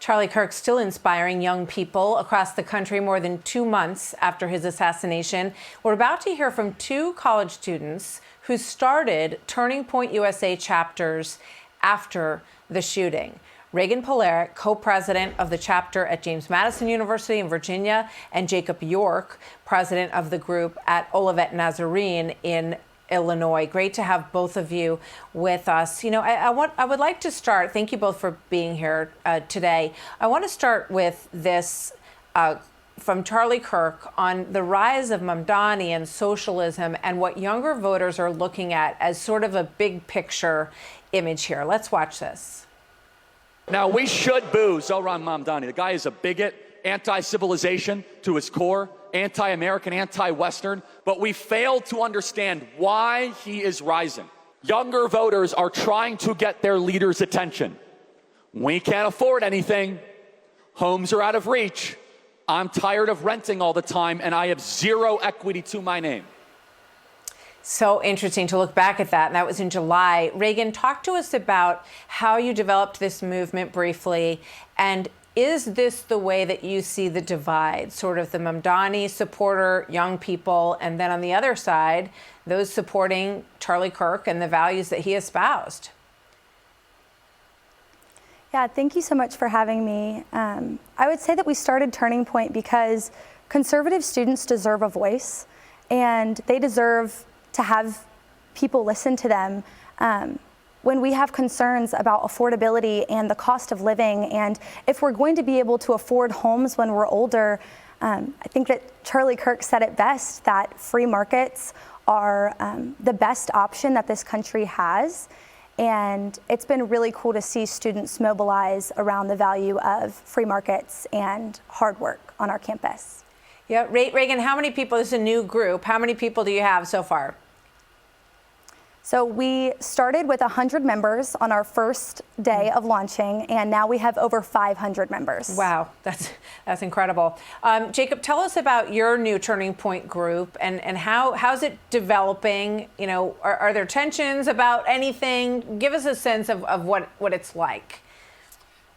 Charlie Kirk still inspiring young people across the country more than 2 months after his assassination. We're about to hear from 2 college students who started Turning Point USA chapters after the shooting. Reagan Polaric, co-president of the chapter at James Madison University in Virginia, and Jacob York, president of the group at Olivet Nazarene in Illinois. Great to have both of you with us. You know, I would like to start. Thank you both for being here today. I want to start with this from Charlie Kirk on the rise of Mamdani and socialism and what younger voters are looking at as sort of a big picture image here. Let's watch this. Now, we should boo Zohran Mamdani. The guy is a bigot, anti-civilization to his core, anti-American, anti-Western, but we fail to understand why he is rising. Younger voters are trying to get their leaders' attention. We can't afford anything. Homes are out of reach. I'm tired of renting all the time, and I have zero equity to my name. So interesting to look back at that, and that was in July. Reagan, talk to us about how you developed this movement briefly, and is this the way that you see the divide, sort of the Mamdani supporter, young people, and then on the other side, those supporting Charlie Kirk and the values that he espoused? Yeah, thank you so much for having me. I would say that we started Turning Point because conservative students deserve a voice, and they deserve to have people listen to them when we have concerns about affordability and the cost of living. And if we're going to be able to afford homes when we're older, I think that Charlie Kirk said it best, that free markets are the best option that this country has. And it's been really cool to see students mobilize around the value of free markets and hard work on our campus. Yeah, Reagan, how many people, this is a new group, how many people do you have so far? So we started with 100 members on our first day of launching, and now we have over 500 members. Wow, that's incredible. Jacob, tell us about your new Turning Point group and how's it developing? You know, are there tensions about anything? Give us a sense of what it's like.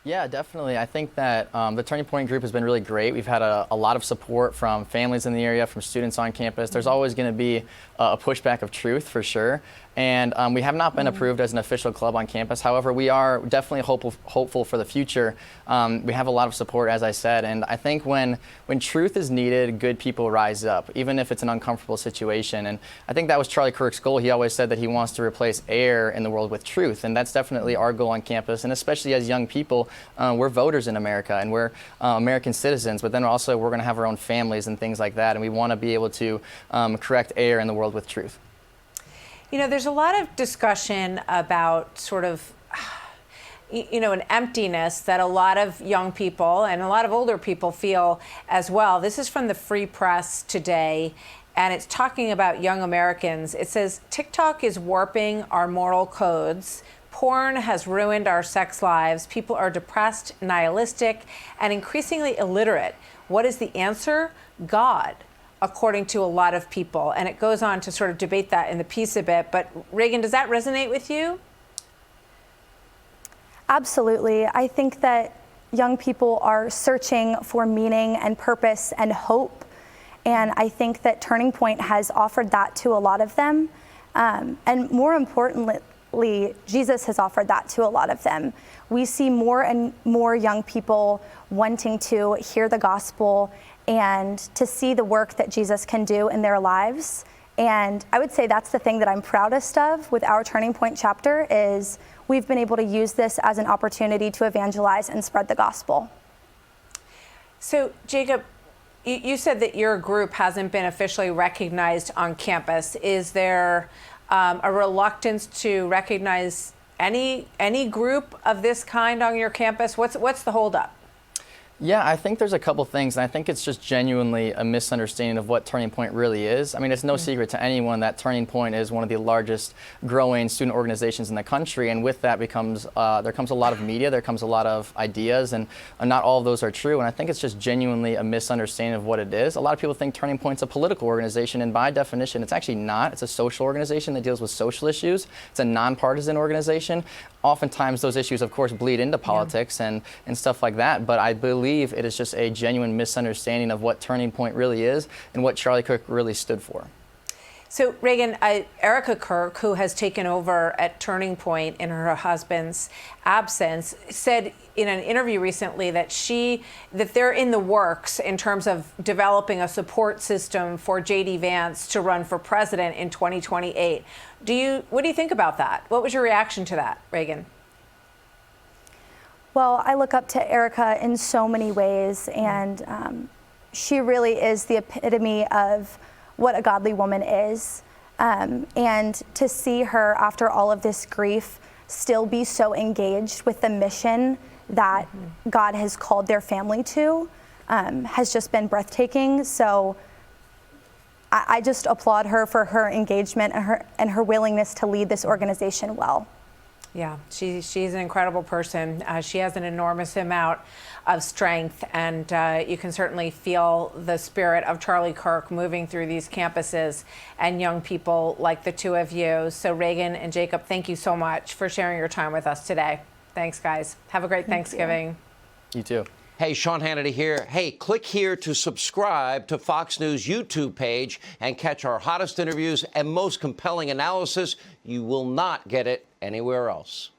Yeah, definitely. I think that the Turning Point group has been really great. We've had a lot of support from families in the area, from students on campus. There's always going to be a pushback of truth, for sure. And we have not been approved as an official club on campus. However, we are definitely hopeful for the future. We have a lot of support, as I said. And I think when truth is needed, good people rise up, even if it's an uncomfortable situation. And I think that was Charlie Kirk's goal. He always said that he wants to replace air in the world with truth. And that's definitely our goal on campus. And especially as young people, we're voters in America, and we're American citizens. But then also we're going to have our own families and things like that. And we want to be able to correct air in the world with truth. You know, there's a lot of discussion about sort of, you know, an emptiness that a lot of young people and a lot of older people feel as well. This is from the Free Press today, and it's talking about young Americans. It says, TikTok is warping our moral codes. Porn has ruined our sex lives. People are depressed, nihilistic, and increasingly illiterate. What is the answer? God, according to a lot of people. And it goes on to sort of debate that in the piece a bit. But Reagan, does that resonate with you? Absolutely. I think that young people are searching for meaning and purpose and hope. And I think that Turning Point has offered that to a lot of them. And more importantly, Jesus has offered that to a lot of them. We see more and more young people wanting to hear the gospel and to see the work that Jesus can do in their lives. And I would say that's the thing that I'm proudest of with our Turning Point chapter is we've been able to use this as an opportunity to evangelize and spread the gospel. So, Jacob, you said that your group hasn't been officially recognized on campus. Is there a reluctance to recognize any group of this kind on your campus? What's the holdup? Yeah, I think there's a couple things, and I think it's just genuinely a misunderstanding of what Turning Point really is. I mean, it's no secret to anyone that Turning Point is one of the largest growing student organizations in the country, and with that there comes a lot of media, there comes a lot of ideas, and not all of those are true, and I think it's just genuinely a misunderstanding of what it is. A lot of people think Turning Point's a political organization, and by definition, it's actually not. It's a social organization that deals with social issues. It's a nonpartisan organization. oftentimes those issues, of course, bleed into politics and stuff like that. But I believe it is just a genuine misunderstanding of what Turning Point really is and what Charlie Kirk really stood for. So, Reagan, Erica Kirk, who has taken over at Turning Point in her husband's absence, said in an interview recently that they're in the works in terms of developing a support system for J.D. Vance to run for president in 2028. What do you think about that? What was your reaction to that, Reagan? Well, I look up to Erica in so many ways, and she really is the epitome of what a godly woman is. And to see her, after all of this grief, still be so engaged with the mission that God has called their family to has just been breathtaking. So I just applaud her for her engagement and her willingness to lead this organization well. Yeah, she's an incredible person. She has an enormous amount of strength, and you can certainly feel the spirit of Charlie Kirk moving through these campuses and young people like the two of you. So Reagan and Jacob, thank you so much for sharing your time with us today. Thanks, guys. Have a great Thanksgiving. You too. Hey, Sean Hannity here. Hey, click here to subscribe to Fox News YouTube page and catch our hottest interviews and most compelling analysis. You will not get it anywhere else.